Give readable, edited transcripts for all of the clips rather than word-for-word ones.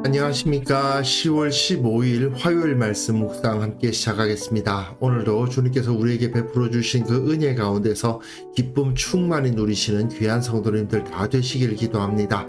안녕하십니까. 10월 15일 화요일 말씀 묵상 함께 시작하겠습니다. 오늘도 주님께서 우리에게 베풀어 주신 그 은혜 가운데서 기쁨 충만히 누리시는 귀한 성도님들 다 되시길 기도합니다.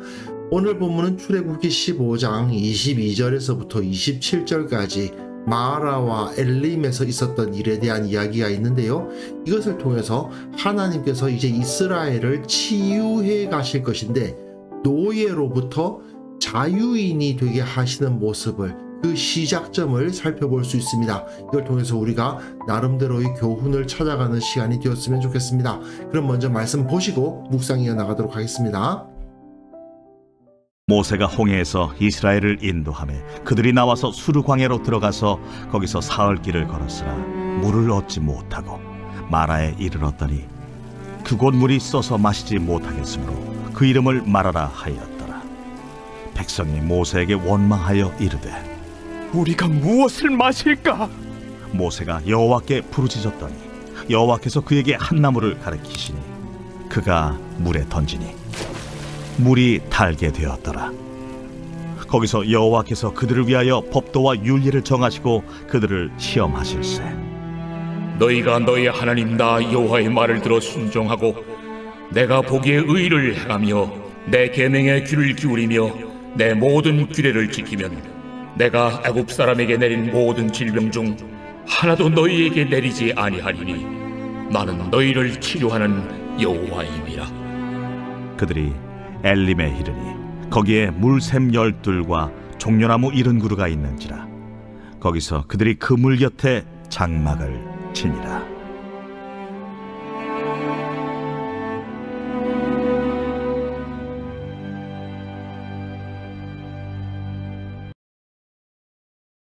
오늘 본문은 출애굽기 15장 22절에서부터 27절까지 마라와 엘림에서 있었던 일에 대한 이야기가 있는데요. 이것을 통해서 하나님께서 이제 이스라엘을 치유해 가실 것인데 노예로부터 자유인이 되게 하시는 모습을, 그 시작점을 살펴볼 수 있습니다. 이걸 통해서 우리가 나름대로의 교훈을 찾아가는 시간이 되었으면 좋겠습니다. 그럼 먼저 말씀 보시고 묵상 이어나가도록 하겠습니다. 모세가 홍해에서 이스라엘을 인도하며 그들이 나와서 수르 광야로 들어가서 거기서 사흘 길을 걸었으나 물을 얻지 못하고 마라에 이르렀더니 그곳 물이 써서 마시지 못하겠으므로 그 이름을 마라라 하였더라. 백성이 모세에게 원망하여 이르되 우리가 무엇을 마실까? 모세가 여호와께 부르짖었더니 여호와께서 그에게 한 나무를 가리키시니 그가 물에 던지니 물이 달게 되었더라. 거기서 여호와께서 그들을 위하여 법도와 윤리를 정하시고 그들을 시험하실세. 너희가 너희 하나님 나 여호와의 말을 들어 순종하고 내가 보기에 의를 행하며 내 계명에 귀를 기울이며 내 모든 규례를 지키면 내가 애굽 사람에게 내린 모든 질병 중 하나도 너희에게 내리지 아니하리니 나는 너희를 치료하는 여호와임이라. 그들이 엘림에 이르니 거기에 물샘 12과 종려나무 70그루가 있는지라. 거기서 그들이 그 물 곁에 장막을 치니라.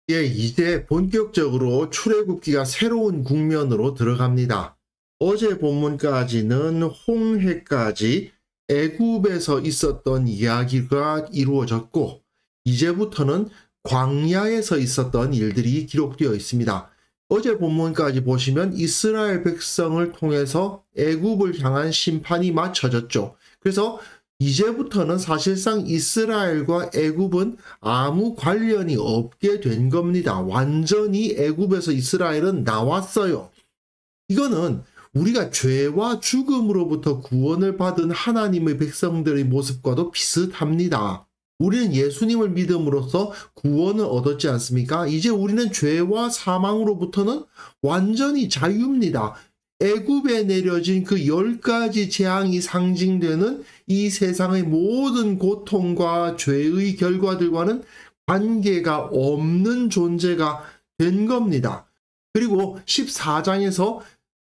예, 이제 본격적으로 출애굽기가 새로운 국면으로 들어갑니다. 어제 본문까지는 홍해까지 애굽에서 있었던 이야기가 이루어졌고, 이제부터는 광야에서 있었던 일들이 기록되어 있습니다. 어제 본문까지 보시면 이스라엘 백성을 통해서 애굽을 향한 심판이 마쳐졌죠. 그래서 이제부터는 사실상 이스라엘과 애굽은 아무 관련이 없게 된 겁니다. 완전히 애굽에서 이스라엘은 나왔어요. 이거는 우리가 죄와 죽음으로부터 구원을 받은 하나님의 백성들의 모습과도 비슷합니다. 우리는 예수님을 믿음으로써 구원을 얻었지 않습니까? 이제 우리는 죄와 사망으로부터는 완전히 자유입니다. 애굽에 내려진 그 10가지 재앙이 상징되는 이 세상의 모든 고통과 죄의 결과들과는 관계가 없는 존재가 된 겁니다. 그리고 14장에서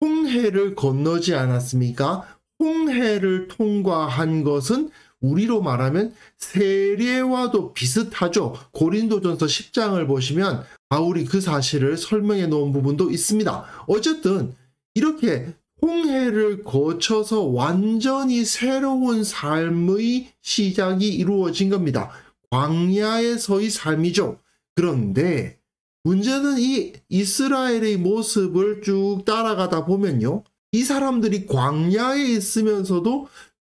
홍해를 건너지 않았습니까? 홍해를 통과한 것은 우리로 말하면 세례와도 비슷하죠. 고린도전서 10장을 보시면 바울이 그 사실을 설명해 놓은 부분도 있습니다. 어쨌든 이렇게 홍해를 거쳐서 완전히 새로운 삶의 시작이 이루어진 겁니다. 광야에서의 삶이죠. 그런데 문제는 이 이스라엘의 모습을 쭉 따라가다 보면요, 이 사람들이 광야에 있으면서도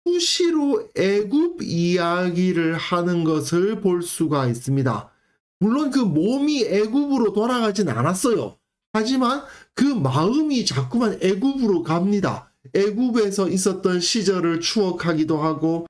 수시로 애굽 이야기를 하는 것을 볼 수가 있습니다. 물론 그 몸이 애굽으로 돌아가진 않았어요. 하지만 그 마음이 자꾸만 애굽으로 갑니다. 애굽에서 있었던 시절을 추억하기도 하고,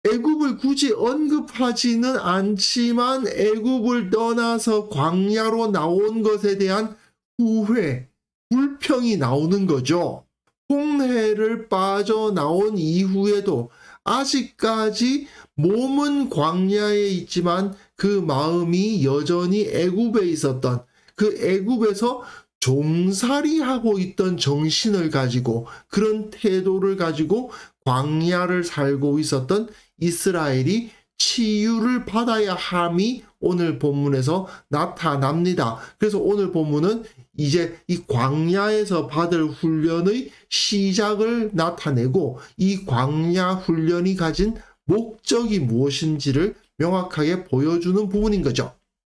애굽을 굳이 언급하지는 않지만 애굽을 떠나서 광야로 나온 것에 대한 후회, 불평이 나오는 거죠. 홍해를 빠져나온 이후에도 아직까지 몸은 광야에 있지만 그 마음이 여전히 애굽에 있었던, 그 애굽에서 종살이하고 있던 정신을 가지고, 그런 태도를 가지고 광야를 살고 있었던 이스라엘이 치유를 받아야 함이 오늘 본문에서 나타납니다. 그래서 오늘 본문은 이제 이 광야에서 받을 훈련의 시작을 나타내고, 이 광야 훈련이 가진 목적이 무엇인지를 명확하게 보여주는 부분인 거죠.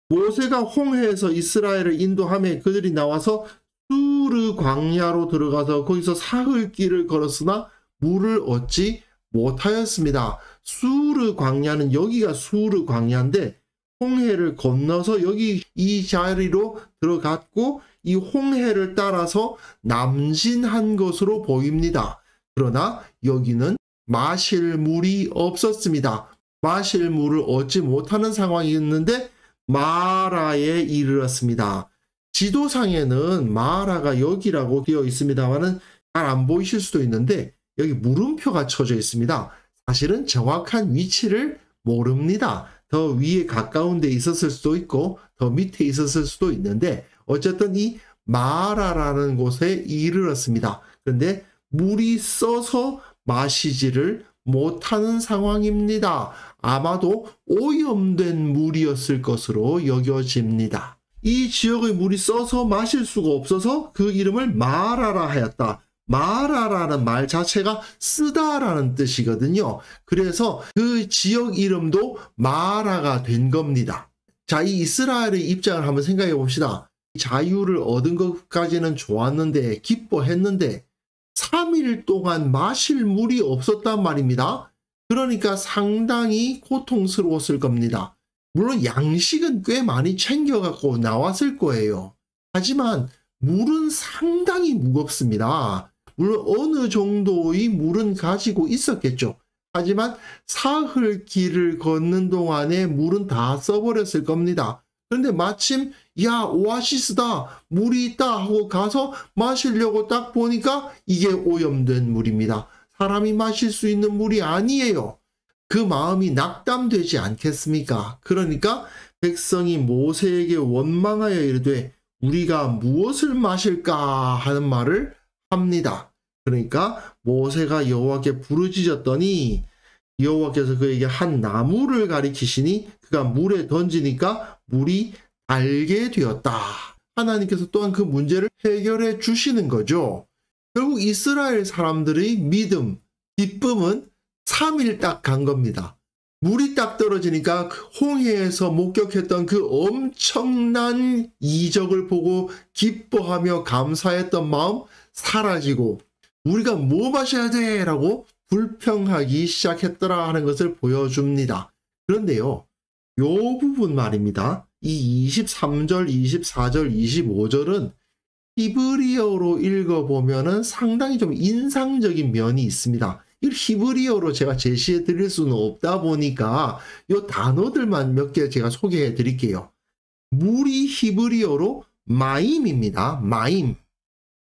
모세가 홍해에서 이스라엘을 인도하며 그들이 나와서 수르 광야로 들어가서 거기서 사흘 길을 걸었으나 물을 얻지 못하였습니다. 수르 광야는, 여기가 수르 광야인데 홍해를 건너서 여기 이 자리로 들어갔고 이 홍해를 따라서 남진한 것으로 보입니다. 그러나 여기는 마실 물이 없었습니다. 마실 물을 얻지 못하는 상황이었는데 마라에 이르렀습니다. 지도상에는 마라가 여기라고 되어 있습니다만은 잘 안 보이실 수도 있는데 여기 물음표가 쳐져 있습니다. 사실은 정확한 위치를 모릅니다. 더 위에 가까운 데 있었을 수도 있고 더 밑에 있었을 수도 있는데 어쨌든 이 마라라는 곳에 이르렀습니다. 그런데 물이 써서 마시지를 못하는 상황입니다. 아마도 오염된 물이었을 것으로 여겨집니다. 이 지역의 물이 써서 마실 수가 없어서 그 이름을 마라라 하였다. 마라라는 말 자체가 쓰다라는 뜻이거든요. 그래서 그 지역 이름도 마라가 된 겁니다. 자, 이 이스라엘의 입장을 한번 생각해 봅시다. 자유를 얻은 것까지는 좋았는데 기뻐했는데 3일 동안 마실 물이 없었단 말입니다. 그러니까 상당히 고통스러웠을 겁니다. 물론 양식은 꽤 많이 챙겨갖고 나왔을 거예요. 하지만 물은 상당히 무겁습니다. 물론 어느 정도의 물은 가지고 있었겠죠. 하지만 사흘 길을 걷는 동안에 물은 다 써버렸을 겁니다. 그런데 마침 야 오아시스다 물이 있다 하고 가서 마시려고 딱 보니까 이게 오염된 물입니다. 사람이 마실 수 있는 물이 아니에요. 그 마음이 낙담되지 않겠습니까? 그러니까 백성이 모세에게 원망하여 이르되 우리가 무엇을 마실까 하는 말을 합니다. 그러니까 모세가 여호와께 부르짖었더니 여호와께서 그에게 한 나무를 가리키시니 그가 물에 던지니까 물이 달게 되었다. 하나님께서 또한 그 문제를 해결해 주시는 거죠. 결국 이스라엘 사람들의 믿음, 기쁨은 3일 딱 간 겁니다. 물이 딱 떨어지니까 그 홍해에서 목격했던 그 엄청난 이적을 보고 기뻐하며 감사했던 마음 사라지고 우리가 뭐 마셔야 돼? 라고 불평하기 시작했더라 하는 것을 보여줍니다. 그런데요, 요 부분 말입니다. 이 23절, 24절, 25절은 히브리어로 읽어보면은 상당히 좀 인상적인 면이 있습니다. 이 히브리어로 제가 제시해 드릴 수는 없다 보니까 요 단어들만 몇 개 제가 소개해 드릴게요. 물이 히브리어로 마임입니다. 마임.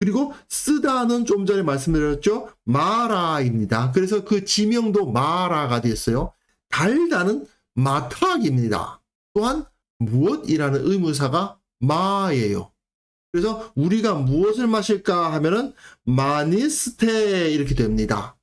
그리고 쓰다는 좀 전에 말씀드렸죠. 마라입니다. 그래서 그 지명도 마라가 됐어요. 달다는 마탁입니다. 또한 무엇이라는 의문사가 마예요. 그래서 우리가 무엇을 마실까 하면은 마니스테 이렇게 됩니다.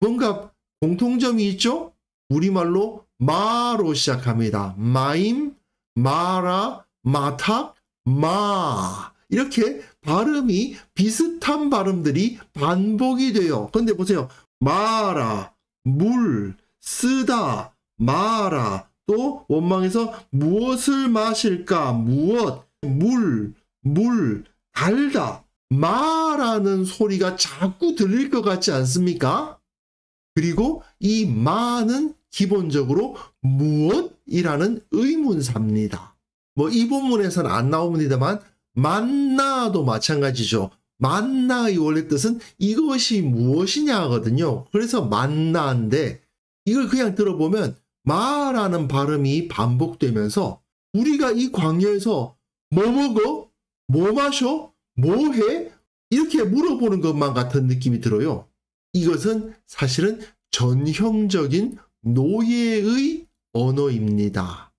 뭔가 공통점이 있죠? 우리말로 마로 시작합니다. 마임, 마라, 마탁, 마. 이렇게 발음이 비슷한 발음들이 반복이 돼요. 그런데 보세요. 마라, 물, 쓰다, 마라. 또 원망에서 무엇을 마실까? 무엇, 물, 달다. 마라는 소리가 자꾸 들릴 것 같지 않습니까? 그리고 이 마는 기본적으로 무엇이라는 의문사입니다. 뭐 이 본문에서는 안 나옵니다만 만나도 마찬가지죠. 만나의 원래 뜻은 이것이 무엇이냐 하거든요. 그래서 만나인데 이걸 그냥 들어보면 마라는 발음이 반복되면서 우리가 이 광야에서 뭐 먹어? 뭐 마셔? 뭐 해? 이렇게 물어보는 것만 같은 느낌이 들어요. 이것은 사실은 전형적인 노예의 언어입니다.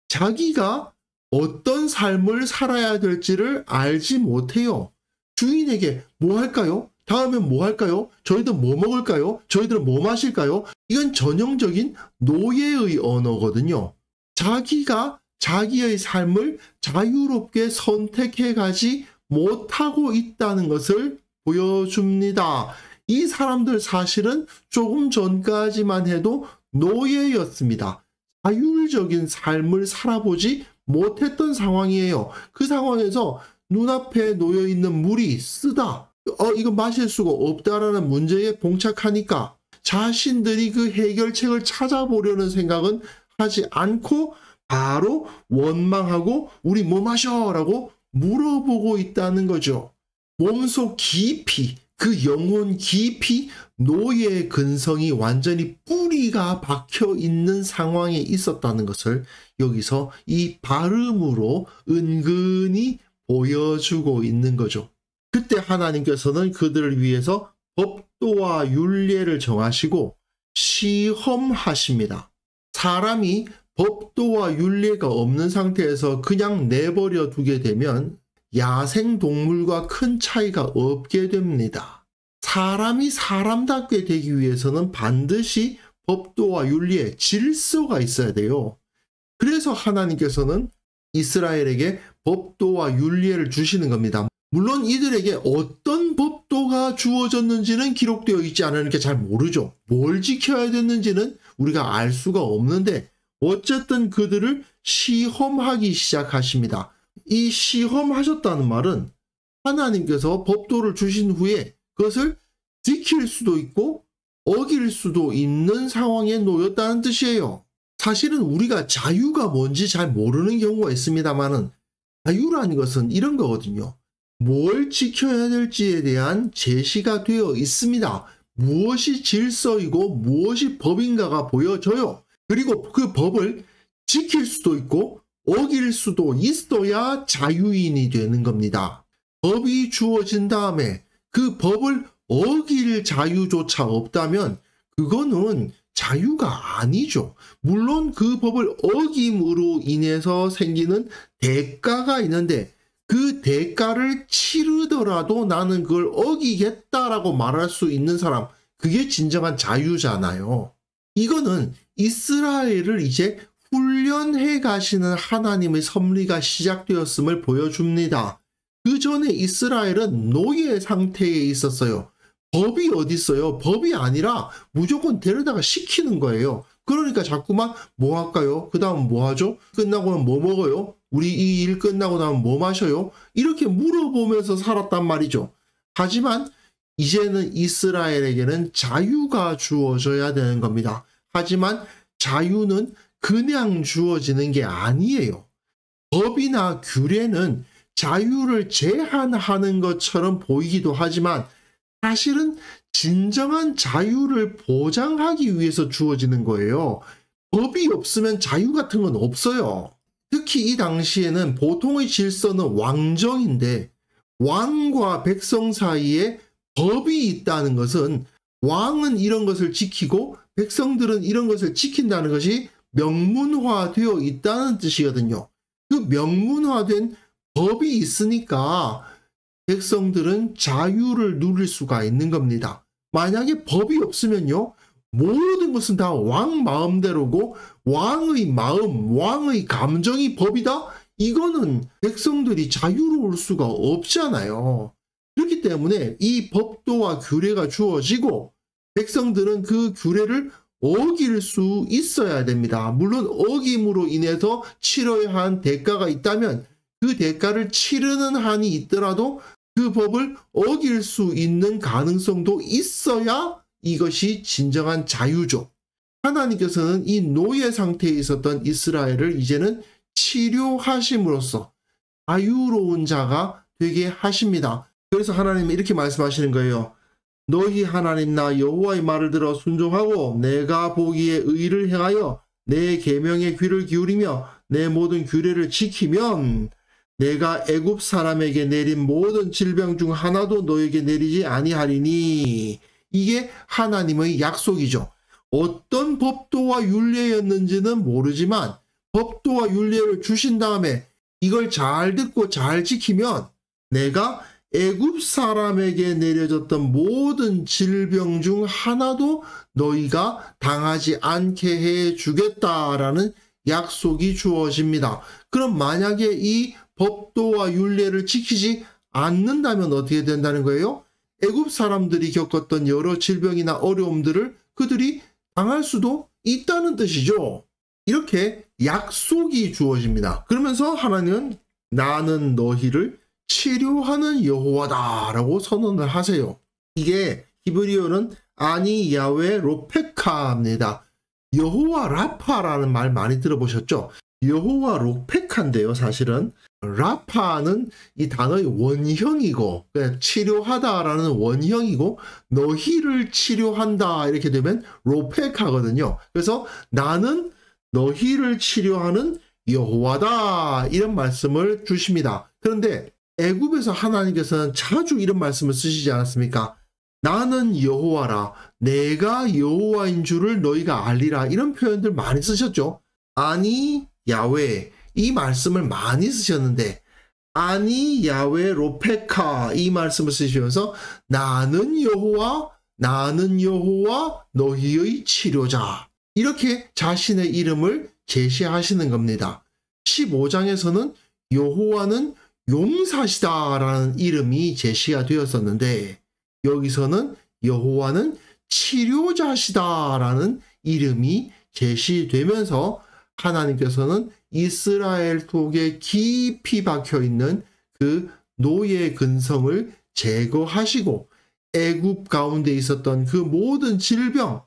자기가 어떤 삶을 살아야 될지를 알지 못해요. 주인에게 뭐 할까요? 다음엔 뭐 할까요? 저희들 뭐 먹을까요? 저희들은 뭐 마실까요? 이건 전형적인 노예의 언어거든요. 자기가 자기의 삶을 자유롭게 선택해 가지 못하고 있다는 것을 보여줍니다. 이 사람들 사실은 조금 전까지만 해도 노예였습니다. 자율적인 삶을 살아보지 못했던 상황이에요. 그 상황에서 눈앞에 놓여있는 물이 쓰다. 이거 마실 수가 없다라는 문제에 봉착하니까 자신들이 그 해결책을 찾아보려는 생각은 하지 않고 바로 원망하고 우리 뭐 마셔? 라고 물어보고 있다는 거죠. 몸속 깊이, 그 영혼 깊이 노예의 근성이 완전히 뿌리가 박혀 있는 상황에 있었다는 것을 여기서 이 발음으로 은근히 보여주고 있는 거죠. 그때 하나님께서는 그들을 위해서 법도와 율례를 정하시고 시험하십니다. 사람이 법도와 율례가 없는 상태에서 그냥 내버려 두게 되면 야생동물과 큰 차이가 없게 됩니다. 사람이 사람답게 되기 위해서는 반드시 법도와 율례, 질서가 있어야 돼요. 그래서 하나님께서는 이스라엘에게 법도와 율례를 주시는 겁니다. 물론 이들에게 어떤 법도가 주어졌는지는 기록되어 있지 않으니까 잘 모르죠. 뭘 지켜야 됐는지는 우리가 알 수가 없는데 어쨌든 그들을 시험하기 시작하십니다. 이 시험하셨다는 말은 하나님께서 법도를 주신 후에 그것을 지킬 수도 있고 어길 수도 있는 상황에 놓였다는 뜻이에요. 사실은 우리가 자유가 뭔지 잘 모르는 경우가 있습니다만은 자유라는 것은 이런 거거든요. 뭘 지켜야 될지에 대한 제시가 되어 있습니다. 무엇이 질서이고 무엇이 법인가가 보여져요. 그리고 그 법을 지킬 수도 있고 어길 수도 있어야 자유인이 되는 겁니다. 법이 주어진 다음에 그 법을 어길 자유조차 없다면 그거는 자유가 아니죠. 물론 그 법을 어김으로 인해서 생기는 대가가 있는데 그 대가를 치르더라도 나는 그걸 어기겠다라고 말할 수 있는 사람, 그게 진정한 자유잖아요. 이거는 이스라엘을 이제 훈련해 가시는 하나님의 섭리가 시작되었음을 보여줍니다. 그 전에 이스라엘은 노예 상태에 있었어요. 법이 어디 있어요? 법이 아니라 무조건 데려다가 시키는 거예요. 그러니까 자꾸만 뭐 할까요? 그 다음 뭐 하죠? 끝나고 나면 뭐 먹어요? 우리 이 일 끝나고 나면 뭐 마셔요? 이렇게 물어보면서 살았단 말이죠. 하지만 이제는 이스라엘에게는 자유가 주어져야 되는 겁니다. 하지만 자유는 그냥 주어지는 게 아니에요. 법이나 규례는 자유를 제한하는 것처럼 보이기도 하지만 사실은 진정한 자유를 보장하기 위해서 주어지는 거예요. 법이 없으면 자유 같은 건 없어요. 특히 이 당시에는 보통의 질서는 왕정인데 왕과 백성 사이에 법이 있다는 것은 왕은 이런 것을 지키고 백성들은 이런 것을 지킨다는 것이 명문화되어 있다는 뜻이거든요. 그 명문화된 법이 있으니까 백성들은 자유를 누릴 수가 있는 겁니다. 만약에 법이 없으면요, 모든 것은 다 왕 마음대로고 왕의 마음, 왕의 감정이 법이다? 이거는 백성들이 자유로울 수가 없잖아요. 그렇기 때문에 이 법도와 규례가 주어지고 백성들은 그 규례를 어길 수 있어야 됩니다. 물론 어김으로 인해서 치러야 한 대가가 있다면 그 대가를 치르는 한이 있더라도 그 법을 어길 수 있는 가능성도 있어야 이것이 진정한 자유죠. 하나님께서는 이 노예 상태에 있었던 이스라엘을 이제는 치료하심으로써 자유로운 자가 되게 하십니다. 그래서 하나님은 이렇게 말씀하시는 거예요. 너희 하나님 나 여호와의 말을 들어 순종하고 내가 보기에 의를 행하여 내 계명에 귀를 기울이며 내 모든 규례를 지키면 내가 애굽 사람에게 내린 모든 질병 중 하나도 너에게 내리지 아니하리니. 이게 하나님의 약속이죠. 어떤 법도와 율례였는지는 모르지만 법도와 율례를 주신 다음에 이걸 잘 듣고 잘 지키면 내가 애굽 사람에게 내려졌던 모든 질병 중 하나도 너희가 당하지 않게 해 주겠다라는 약속이 주어집니다. 그럼 만약에 이 법도와 율례를 지키지 않는다면 어떻게 된다는 거예요? 애굽 사람들이 겪었던 여러 질병이나 어려움들을 그들이 당할 수도 있다는 뜻이죠. 이렇게 약속이 주어집니다. 그러면서 하나님은 나는 너희를 치료하는 여호와다라고 선언을 하세요. 이게 히브리어는 아니 야외 로페카입니다. 여호와 라파라는 말 많이 들어보셨죠? 여호와 롭페카인데요. 사실은 라파는 이 단어의 원형이고 치료하다라는 원형이고 너희를 치료한다 이렇게 되면 롭페카거든요. 그래서 나는 너희를 치료하는 여호와다 이런 말씀을 주십니다. 그런데 애굽에서 하나님께서는 자주 이런 말씀을 쓰시지 않았습니까? 나는 여호와라, 내가 여호와인 줄을 너희가 알리라, 이런 표현들 많이 쓰셨죠. 아니 야훼, 이 말씀을 많이 쓰셨는데 아니 야훼 롭페카 이 말씀을 쓰시면서 나는 여호와 너희의 치료자, 이렇게 자신의 이름을 제시하시는 겁니다. 15장에서는 여호와는 용사시다라는 이름이 제시가 되었었는데 여기서는 여호와는 치료자시다라는 이름이 제시되면서 하나님께서는 이스라엘 속에 깊이 박혀있는 그 노예 근성을 제거하시고 애굽 가운데 있었던 그 모든 질병,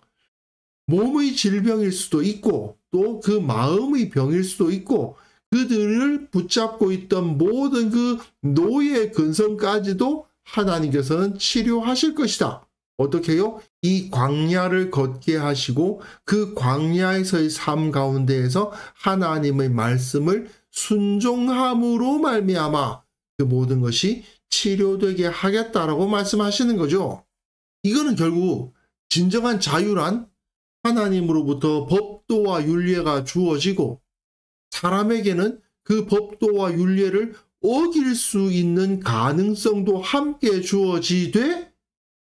몸의 질병일 수도 있고 또 그 마음의 병일 수도 있고 그들을 붙잡고 있던 모든 그 노예 근성까지도 하나님께서는 치료하실 것이다. 어떻게요? 이 광야를 걷게 하시고 그 광야에서의 삶 가운데에서 하나님의 말씀을 순종함으로 말미암아 그 모든 것이 치료되게 하겠다라고 말씀하시는 거죠. 이거는 결국 진정한 자유란 하나님으로부터 법도와 율례가 주어지고 사람에게는 그 법도와 율례를 어길 수 있는 가능성도 함께 주어지되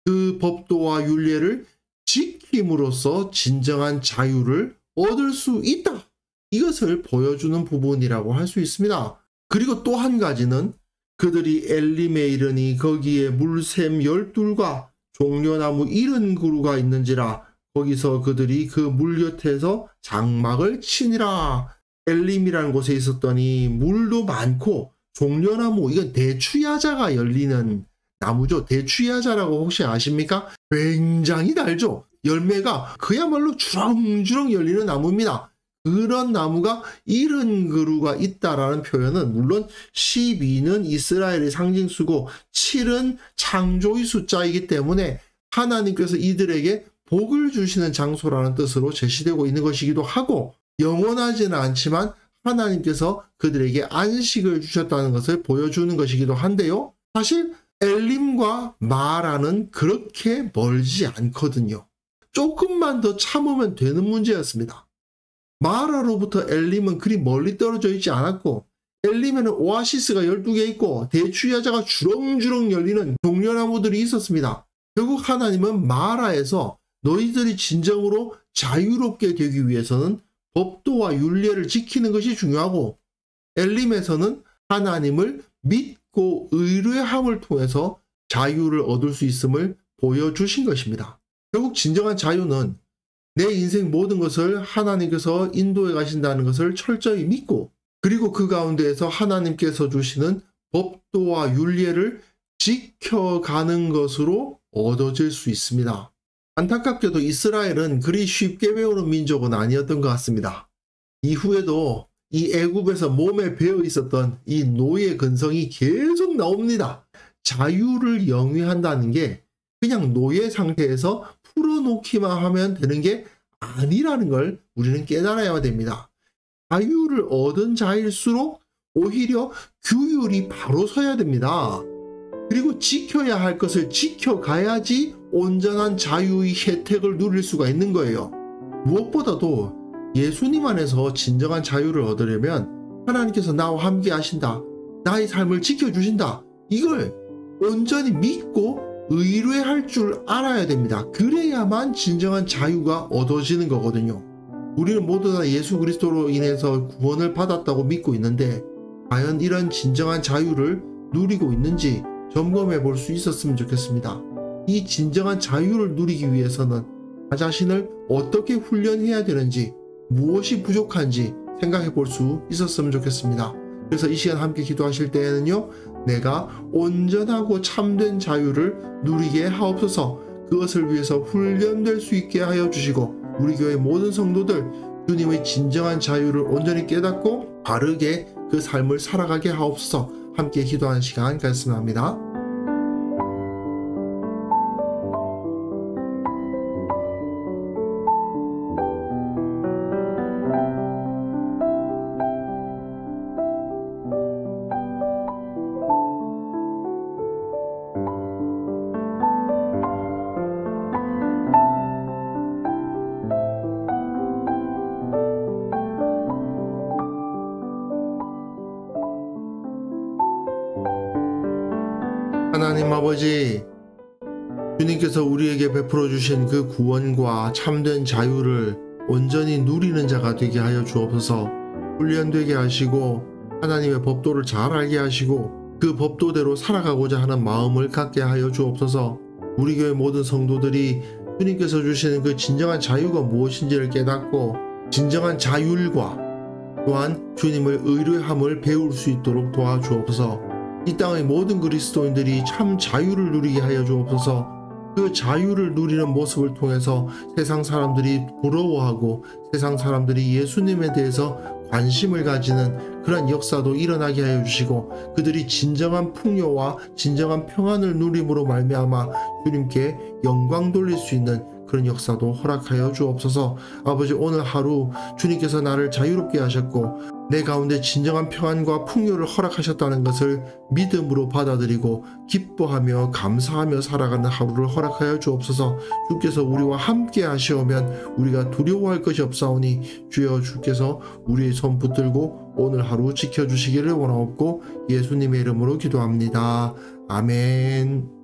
그 법도와 율례를 지킴으로써 진정한 자유를 얻을 수 있다. 이것을 보여주는 부분이라고 할 수 있습니다. 그리고 또 한 가지는 그들이 엘림에 이르니 거기에 물샘 12과 종려나무 70그루가 있는지라 거기서 그들이 그 물 곁에서 장막을 치니라. 엘림이라는 곳에 있었더니 물도 많고 종려나무, 이건 대추야자가 열리는 나무죠. 대추야자라고 혹시 아십니까? 굉장히 달죠. 열매가 그야말로 주렁주렁 열리는 나무입니다. 그런 나무가 70그루가 있다라는 표현은 물론 12는 이스라엘의 상징수고 7은 창조의 숫자이기 때문에 하나님께서 이들에게 복을 주시는 장소라는 뜻으로 제시되고 있는 것이기도 하고 영원하지는 않지만 하나님께서 그들에게 안식을 주셨다는 것을 보여주는 것이기도 한데요. 사실 엘림과 마라는 그렇게 멀지 않거든요. 조금만 더 참으면 되는 문제였습니다. 마라로부터 엘림은 그리 멀리 떨어져 있지 않았고 엘림에는 오아시스가 12개 있고 대추야자가 주렁주렁 열리는 종려나무들이 있었습니다. 결국 하나님은 마라에서 너희들이 진정으로 자유롭게 되기 위해서는 법도와 율례를 지키는 것이 중요하고 엘림에서는 하나님을 믿고 의뢰함을 통해서 자유를 얻을 수 있음을 보여주신 것입니다. 결국 진정한 자유는 내 인생 모든 것을 하나님께서 인도해 가신다는 것을 철저히 믿고 그리고 그 가운데에서 하나님께서 주시는 법도와 율례를 지켜가는 것으로 얻어질 수 있습니다. 안타깝게도 이스라엘은 그리 쉽게 배우는 민족은 아니었던 것 같습니다. 이후에도 이 애굽에서 몸에 배어 있었던 이 노예 근성이 계속 나옵니다. 자유를 영위한다는 게 그냥 노예 상태에서 풀어놓기만 하면 되는 게 아니라는 걸 우리는 깨달아야 됩니다. 자유를 얻은 자일수록 오히려 규율이 바로 서야 됩니다. 그리고 지켜야 할 것을 지켜가야지 온전한 자유의 혜택을 누릴 수가 있는 거예요. 무엇보다도 예수님 안에서 진정한 자유를 얻으려면 하나님께서 나와 함께 하신다. 나의 삶을 지켜주신다. 이걸 온전히 믿고 의뢰할 줄 알아야 됩니다. 그래야만 진정한 자유가 얻어지는 거거든요. 우리는 모두 다 예수 그리스도로 인해서 구원을 받았다고 믿고 있는데 과연 이런 진정한 자유를 누리고 있는지 점검해 볼 수 있었으면 좋겠습니다. 이 진정한 자유를 누리기 위해서는 나 자신을 어떻게 훈련해야 되는지 무엇이 부족한지 생각해 볼 수 있었으면 좋겠습니다. 그래서 이 시간 함께 기도하실 때에는요, 내가 온전하고 참된 자유를 누리게 하옵소서. 그것을 위해서 훈련될 수 있게 하여 주시고 우리 교회 모든 성도들 주님의 진정한 자유를 온전히 깨닫고 바르게 그 삶을 살아가게 하옵소서. 함께 기도하는 시간 갖으면 합니다. 하나님 아버지, 주님께서 우리에게 베풀어 주신 그 구원과 참된 자유를 온전히 누리는 자가 되게 하여 주옵소서. 훈련되게 하시고 하나님의 법도를 잘 알게 하시고 그 법도대로 살아가고자 하는 마음을 갖게 하여 주옵소서. 우리 교회 모든 성도들이 주님께서 주시는 그 진정한 자유가 무엇인지를 깨닫고 진정한 자율과 또한 주님을 의뢰함을 배울 수 있도록 도와주옵소서. 이 땅의 모든 그리스도인들이 참 자유를 누리게 하여 주옵소서. 그 자유를 누리는 모습을 통해서 세상 사람들이 부러워하고 세상 사람들이 예수님에 대해서 관심을 가지는 그런 역사도 일어나게 하여 주시고 그들이 진정한 풍요와 진정한 평안을 누림으로 말미암아 주님께 영광 돌릴 수 있는 그런 역사도 허락하여 주옵소서. 아버지, 오늘 하루 주님께서 나를 자유롭게 하셨고 내 가운데 진정한 평안과 풍요를 허락하셨다는 것을 믿음으로 받아들이고 기뻐하며 감사하며 살아가는 하루를 허락하여 주옵소서. 주께서 우리와 함께 하시오면 우리가 두려워할 것이 없사오니 주여, 주께서 우리의 손 붙들고 오늘 하루 지켜주시기를 원하옵고 예수님의 이름으로 기도합니다. 아멘.